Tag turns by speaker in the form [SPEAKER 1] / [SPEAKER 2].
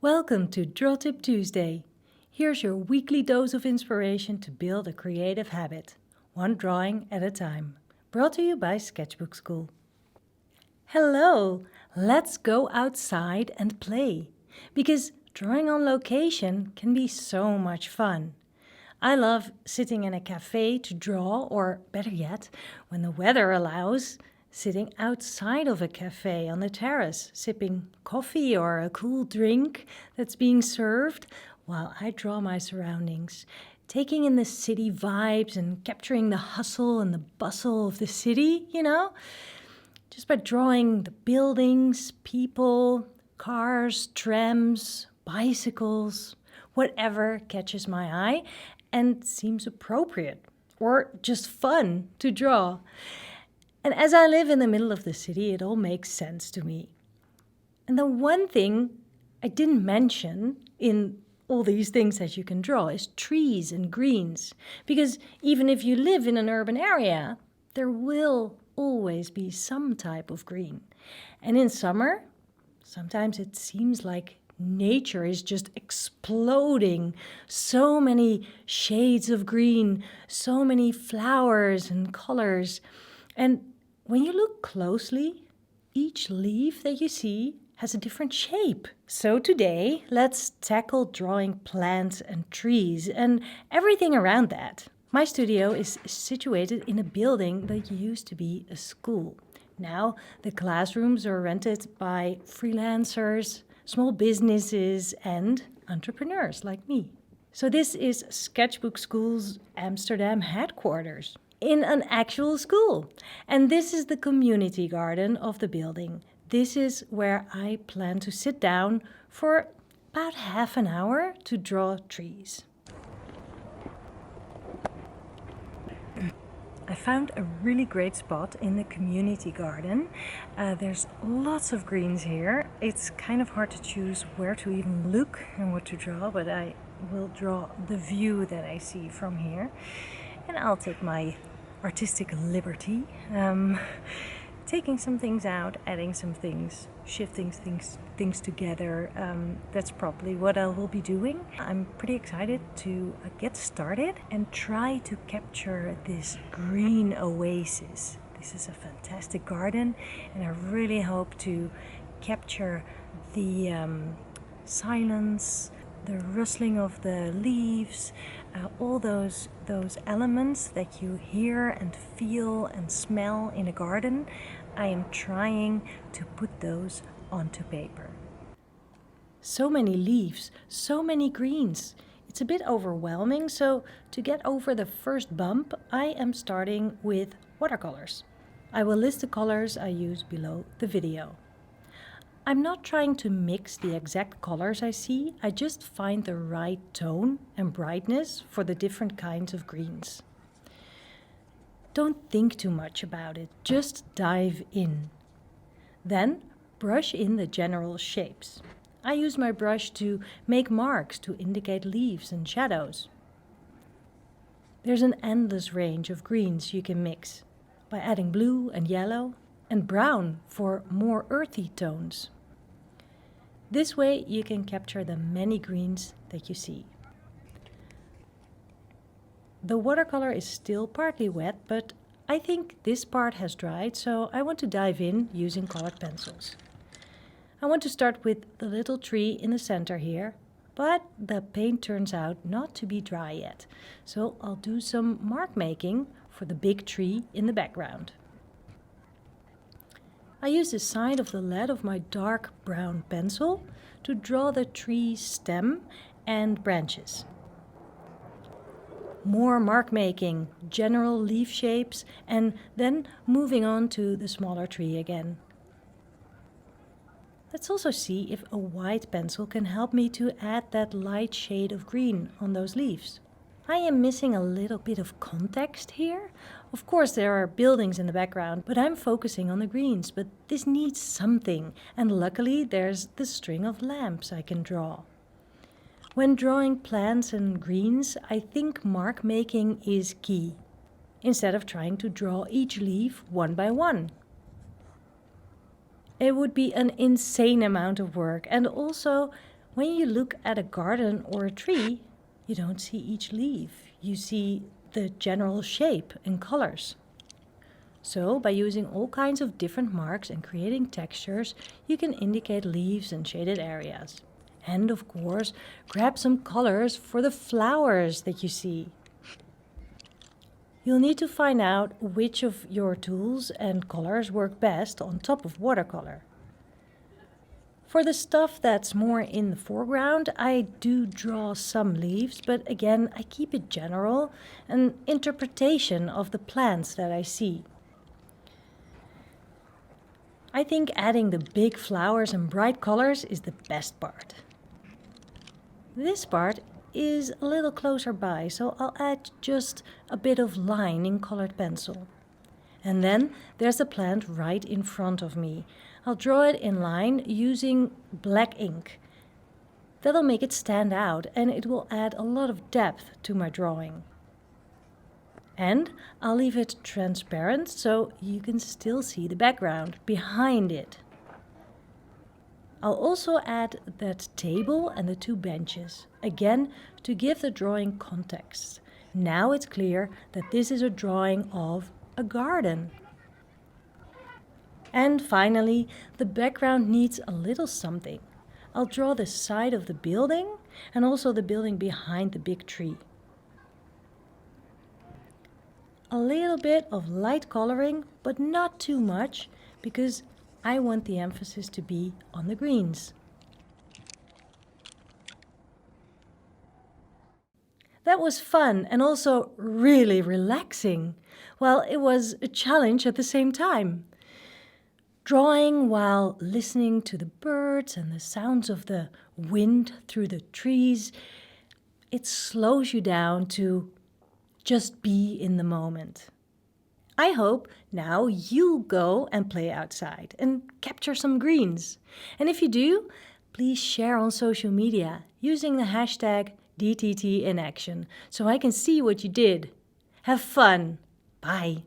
[SPEAKER 1] Welcome to Draw Tip Tuesday. Here's your weekly dose of inspiration to build a creative habit, one drawing at a time. Brought to you by Sketchbook Skool. Hello! Let's go outside and play, because drawing on location can be so much fun. I love sitting in a cafe to draw, or better yet, when the weather allows, sitting outside of a cafe on the terrace, sipping coffee or a cool drink that's being served while I draw my surroundings, taking in the city vibes and capturing the hustle and the bustle of the city, just by drawing the buildings, people, cars, trams, bicycles, whatever catches my eye and seems appropriate or just fun to draw. And as I live in the middle of the city, it all makes sense to me. And the one thing I didn't mention in all these things that you can draw is trees and greens. Because even if you live in an urban area, there will always be some type of green. And in summer, sometimes it seems like nature is just exploding. So many shades of green, so many flowers and colors. And when you look closely, each leaf that you see has a different shape. So today, let's tackle drawing plants and trees and everything around that. My studio is situated in a building that used to be a school. Now the classrooms are rented by freelancers, small businesses and entrepreneurs like me. So this is Sketchbook Skool's Amsterdam headquarters in an actual school. And this is the community garden of the building. This is where I plan to sit down for about half an hour to draw trees. I found a really great spot in the community garden. There's lots of greens here. It's kind of hard to choose where to even look and what to draw, but I will draw the view that I see from here. And I'll take my artistic liberty, taking some things out, adding some things, shifting things together. That's probably what I will be doing. I'm pretty excited to get started and try to capture this green oasis. This is a fantastic garden, and I really hope to capture the silence, the rustling of the leaves, all those elements that you hear and feel and smell in a garden. I am trying to put those onto paper. So many leaves, so many greens. It's a bit overwhelming, so to get over the first bump, I am starting with watercolors. I will list the colors I use below the video. I'm not trying to mix the exact colors I see, I just find the right tone and brightness for the different kinds of greens. Don't think too much about it, just dive in. Then brush in the general shapes. I use my brush to make marks to indicate leaves and shadows. There's an endless range of greens you can mix by adding blue and yellow and brown for more earthy tones. This way you can capture the many greens that you see. The watercolor is still partly wet, but I think this part has dried, so I want to dive in using colored pencils. I want to start with the little tree in the center here, but the paint turns out not to be dry yet, so I'll do some mark making for the big tree in the background. I use the side of the lead of my dark brown pencil to draw the tree's stem and branches. More mark making, general leaf shapes, and then moving on to the smaller tree again. Let's also see if a white pencil can help me to add that light shade of green on those leaves. I am missing a little bit of context here. Of course there are buildings in the background, but I'm focusing on the greens. But this needs something, and luckily there's the string of lamps I can draw. When drawing plants and greens, I think mark making is key, instead of trying to draw each leaf one by one. It would be an insane amount of work, and also When you look at a garden or a tree, you don't see each leaf. You see the general shape and colors. So, by using all kinds of different marks and creating textures, you can indicate leaves and shaded areas. And of course, grab some colors for the flowers that you see. You'll need to find out which of your tools and colors work best on top of watercolor. For the stuff that's more in the foreground, I do draw some leaves, but again, I keep it general, an interpretation of the plants that I see. I think adding the big flowers and bright colors is the best part. This part is a little closer by, so I'll add just a bit of line in colored pencil. And then there's the plant right in front of me. I'll draw it in line using black ink. That'll make it stand out and it will add a lot of depth to my drawing. And I'll leave it transparent so you can still see the background behind it. I'll also add that table and the two benches, again to give the drawing context. Now it's clear that this is a drawing of a garden. And finally, the background needs a little something. I'll draw the side of the building and also the building behind the big tree. A little bit of light coloring, but not too much, because I want the emphasis to be on the greens. That was fun and also really relaxing. Well, it was a challenge at the same time. Drawing while listening to the birds and the sounds of the wind through the trees, it slows you down to just be in the moment. I hope now you go and play outside and capture some greens. And if you do, please share on social media using the hashtag DTTInAction so I can see what you did. Have fun. Bye.